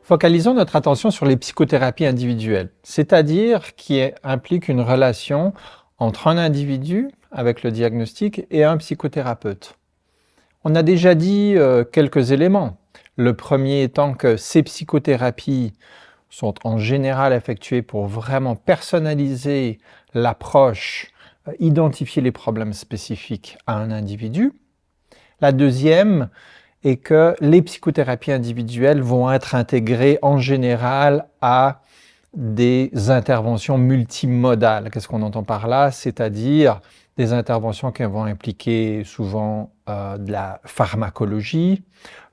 Focalisons notre attention sur les psychothérapies individuelles, c'est-à-dire qui impliquent une relation entre un individu avec le diagnostic et un psychothérapeute. On a déjà dit quelques éléments. Le premier étant que ces psychothérapies sont en général effectuées pour vraiment personnaliser l'approche, identifier les problèmes spécifiques à un individu. La deuxième est que les psychothérapies individuelles vont être intégrées en général à des interventions multimodales. Qu'est-ce qu'on entend par là? C'est-à-dire des interventions qui vont impliquer souvent de la pharmacologie,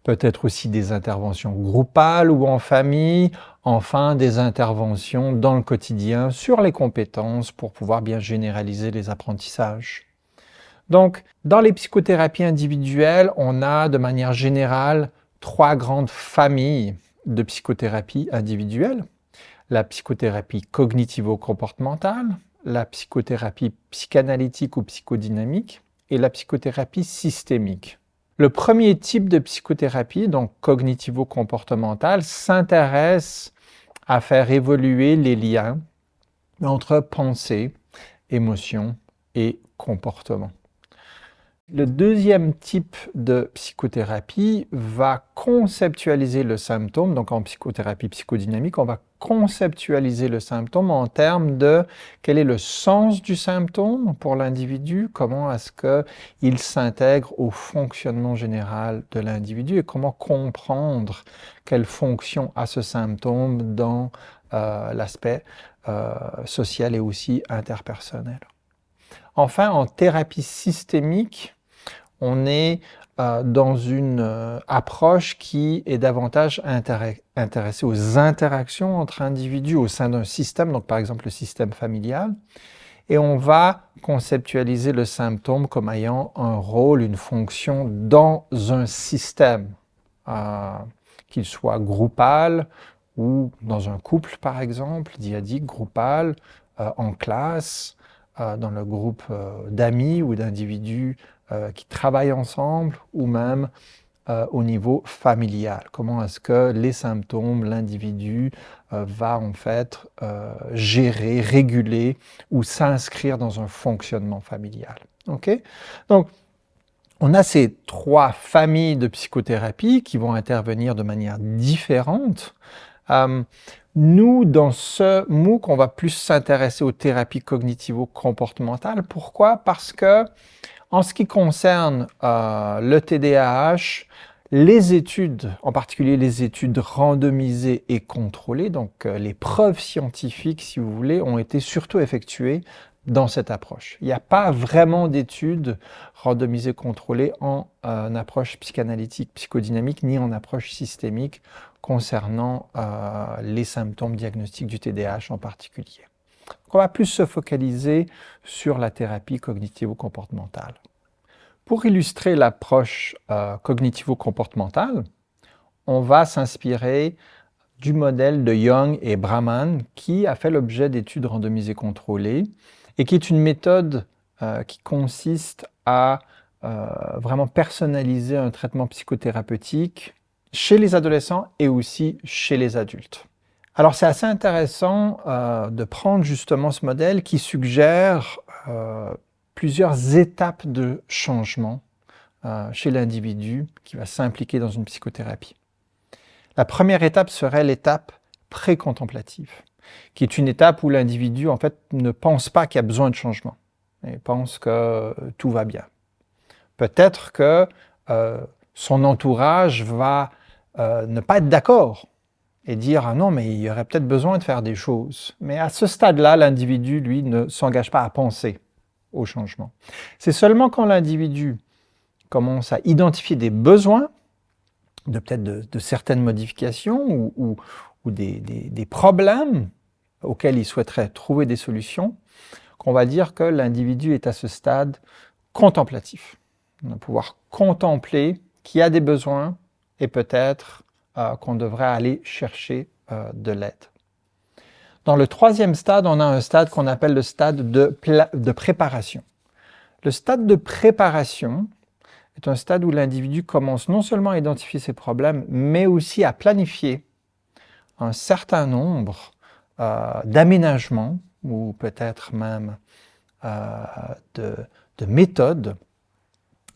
peut-être aussi des interventions groupales ou en famille, enfin des interventions dans le quotidien sur les compétences pour pouvoir bien généraliser les apprentissages. Donc, dans les psychothérapies individuelles, on a de manière générale 3 grandes familles de psychothérapie individuelle. La psychothérapie cognitivo-comportementale, la psychothérapie psychanalytique ou psychodynamique et la psychothérapie systémique. Le premier type de psychothérapie, donc cognitivo-comportementale, s'intéresse à faire évoluer les liens entre pensée, émotion et comportement. Le deuxième type de psychothérapie va conceptualiser le symptôme, donc en psychothérapie psychodynamique, on va conceptualiser le symptôme en termes de quel est le sens du symptôme pour l'individu, comment est-ce qu'il s'intègre au fonctionnement général de l'individu et comment comprendre quelle fonction a ce symptôme dans l'aspect social et aussi interpersonnel. Enfin, en thérapie systémique, on est dans une approche qui est davantage intéressée aux interactions entre individus au sein d'un système, donc par exemple le système familial, et on va conceptualiser le symptôme comme ayant un rôle, une fonction dans un système, qu'il soit groupal ou dans un couple par exemple, dyadique, groupal, en classe, dans le groupe d'amis ou d'individus qui travaillent ensemble ou même au niveau familial. Comment est-ce que les symptômes, l'individu va en fait gérer, réguler ou s'inscrire dans un fonctionnement familial. Okay? Donc, on a ces 3 familles de psychothérapie qui vont intervenir de manière différente. Nous, dans ce MOOC, on va plus s'intéresser aux thérapies cognitivo-comportementales. Pourquoi? Parce que, en ce qui concerne le TDAH, les études, en particulier les études randomisées et contrôlées, donc les preuves scientifiques, si vous voulez, ont été surtout effectuées dans cette approche. Il n'y a pas vraiment d'études randomisées contrôlées en approche psychanalytique, psychodynamique, ni en approche systémique concernant les symptômes diagnostiques du TDAH en particulier. Donc on va plus se focaliser sur la thérapie cognitivo-comportementale. Pour illustrer l'approche cognitivo-comportementale, on va s'inspirer du modèle de Young et Brahman qui a fait l'objet d'études randomisées contrôlées et qui est une méthode qui consiste à vraiment personnaliser un traitement psychothérapeutique chez les adolescents et aussi chez les adultes. Alors c'est assez intéressant de prendre justement ce modèle qui suggère plusieurs étapes de changement chez l'individu qui va s'impliquer dans une psychothérapie. La première étape serait l'étape pré-contemplative, qui est une étape où l'individu en fait ne pense pas qu'il y a besoin de changement, il pense que tout va bien. Peut-être que son entourage va ne pas être d'accord et dire « Ah non, mais il y aurait peut-être besoin de faire des choses ». Mais à ce stade-là, l'individu, lui, ne s'engage pas à penser au changement. C'est seulement quand l'individu commence à identifier des besoins, peut-être de certaines modifications ou des problèmes auxquels il souhaiterait trouver des solutions, qu'on va dire que l'individu est à ce stade contemplatif. On va pouvoir contempler qu'il y a des besoins et peut-être qu'on devrait aller chercher de l'aide. Dans le troisième stade, on a un stade qu'on appelle le stade de préparation. Le stade de préparation est un stade où l'individu commence non seulement à identifier ses problèmes, mais aussi à planifier un certain nombre d'aménagements ou peut-être même de méthodes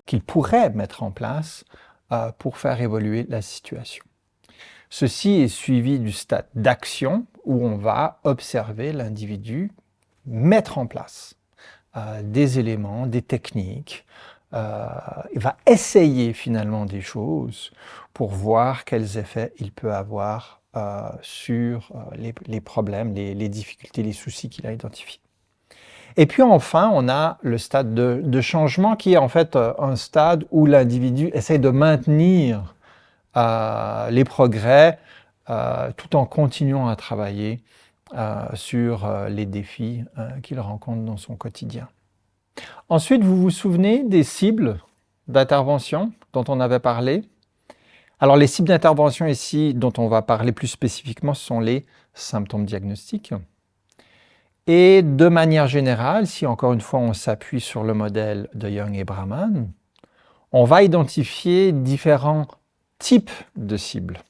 qu'il pourrait mettre en place pour faire évoluer la situation. Ceci est suivi du stade d'action où on va observer l'individu mettre en place des éléments, des techniques. Il va essayer finalement des choses pour voir quels effets il peut avoir sur les problèmes, les difficultés, les soucis qu'il a identifiés. Et puis enfin, on a le stade de changement qui est en fait un stade où l'individu essaie de maintenir les progrès tout en continuant à travailler sur les défis qu'il rencontre dans son quotidien. Ensuite, vous vous souvenez des cibles d'intervention dont on avait parlé? Alors, les cibles d'intervention ici, dont on va parler plus spécifiquement, ce sont les symptômes diagnostiques. Et de manière générale, si encore une fois on s'appuie sur le modèle de Young et Brahman, on va identifier différents types de cibles.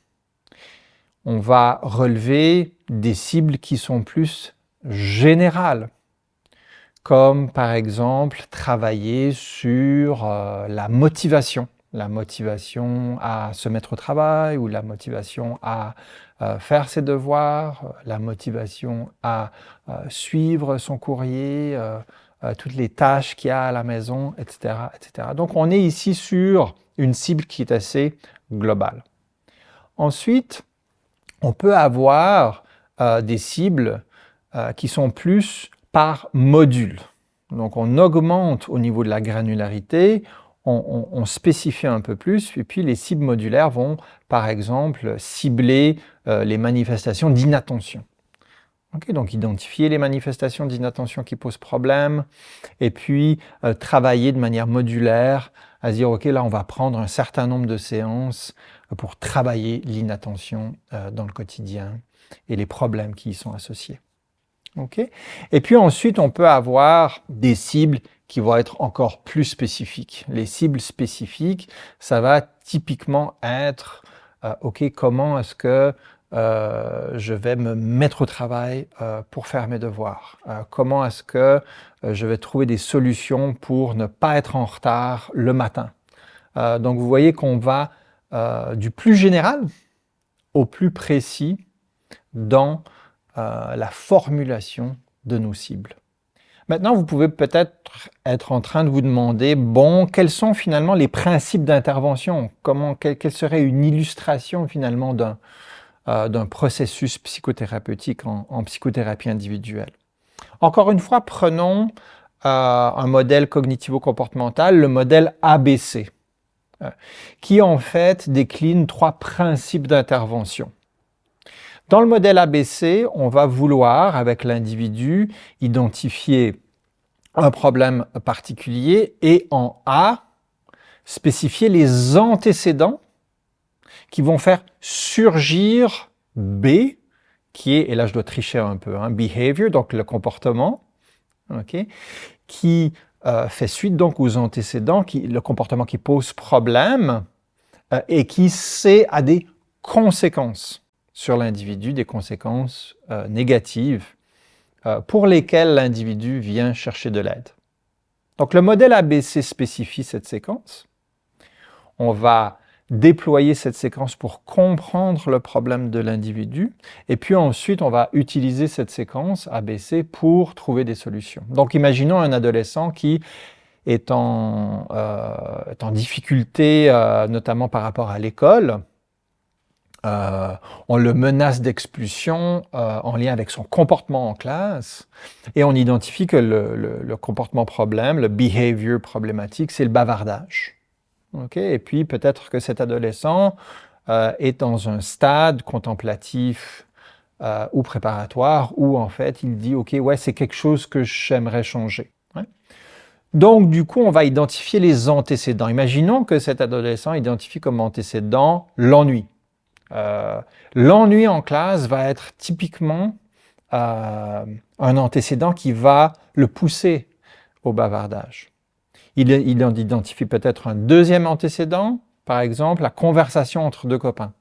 On va relever des cibles qui sont plus générales, comme par exemple travailler sur la motivation à se mettre au travail ou la motivation à faire ses devoirs, la motivation à suivre son courrier, toutes les tâches qu'il y a à la maison, etc., etc. Donc on est ici sur une cible qui est assez globale. Ensuite, on peut avoir des cibles qui sont plus par module. Donc on augmente au niveau de la granularité, on spécifie un peu plus, et puis les cibles modulaires vont par exemple cibler les manifestations d'inattention. Okay, donc identifier les manifestations d'inattention qui posent problème, et puis travailler de manière modulaire, à se dire ok, là on va prendre un certain nombre de séances pour travailler l'inattention dans le quotidien et les problèmes qui y sont associés. Okay? Et puis ensuite, on peut avoir des cibles qui vont être encore plus spécifiques. Les cibles spécifiques, ça va typiquement être ok, comment est-ce que je vais me mettre au travail pour faire mes devoirs? Comment est-ce que je vais trouver des solutions pour ne pas être en retard le matin? Donc vous voyez qu'on va du plus général au plus précis dans la formulation de nos cibles. Maintenant, vous pouvez peut-être être en train de vous demander, bon, quels sont finalement les principes d'intervention? Quelle serait une illustration finalement d'un processus psychothérapeutique en psychothérapie individuelle? Encore une fois, prenons un modèle cognitivo-comportemental, le modèle ABC, qui en fait décline 3 principes d'intervention. Dans le modèle ABC, on va vouloir, avec l'individu, identifier un problème particulier et en A, spécifier les antécédents qui vont faire surgir B, qui est, et là je dois tricher un peu, behavior, donc le comportement, okay, qui fait suite donc aux antécédents, le comportement qui pose problème et qui a des conséquences sur l'individu, des conséquences négatives pour lesquelles l'individu vient chercher de l'aide. Donc le modèle ABC spécifie cette séquence. On va déployer cette séquence pour comprendre le problème de l'individu et puis ensuite on va utiliser cette séquence ABC pour trouver des solutions. Donc imaginons un adolescent qui est en difficulté notamment par rapport à l'école. On le menace d'expulsion en lien avec son comportement en classe et on identifie que le comportement problème, le behavior problématique, c'est le bavardage. Okay? Et puis peut-être que cet adolescent est dans un stade contemplatif ou préparatoire où en fait il dit « ok, ouais, c'est quelque chose que j'aimerais changer ». Donc du coup, on va identifier les antécédents. Imaginons que cet adolescent identifie comme antécédent l'ennui. L'ennui en classe va être typiquement un antécédent qui va le pousser au bavardage. Il identifie peut-être un deuxième antécédent, par exemple la conversation entre 2 copains.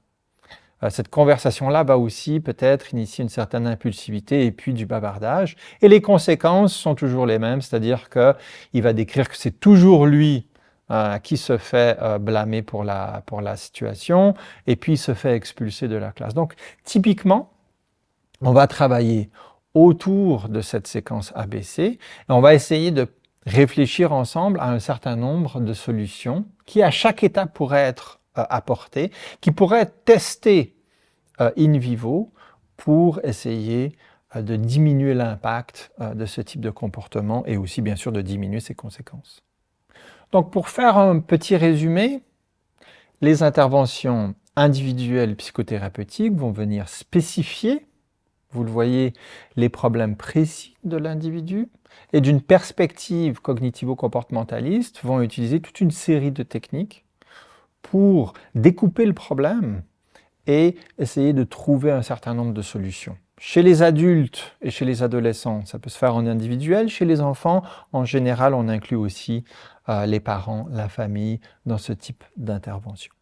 Cette conversation-là va aussi peut-être initier une certaine impulsivité et puis du bavardage. Et les conséquences sont toujours les mêmes, c'est-à-dire qu'il va décrire que c'est toujours lui qui se fait blâmer pour la situation et puis il se fait expulser de la classe. Donc typiquement, on va travailler autour de cette séquence ABC et on va essayer de réfléchir ensemble à un certain nombre de solutions qui à chaque étape pourraient être apportées, qui pourraient être testées in vivo pour essayer de diminuer l'impact de ce type de comportement et aussi bien sûr de diminuer ses conséquences. Donc pour faire un petit résumé, les interventions individuelles psychothérapeutiques vont venir spécifier, vous le voyez, les problèmes précis de l'individu et d'une perspective cognitivo-comportementaliste vont utiliser toute une série de techniques pour découper le problème et essayer de trouver un certain nombre de solutions. Chez les adultes et chez les adolescents, ça peut se faire en individuel. Chez les enfants, en général, on inclut aussi les parents, la famille dans ce type d'intervention.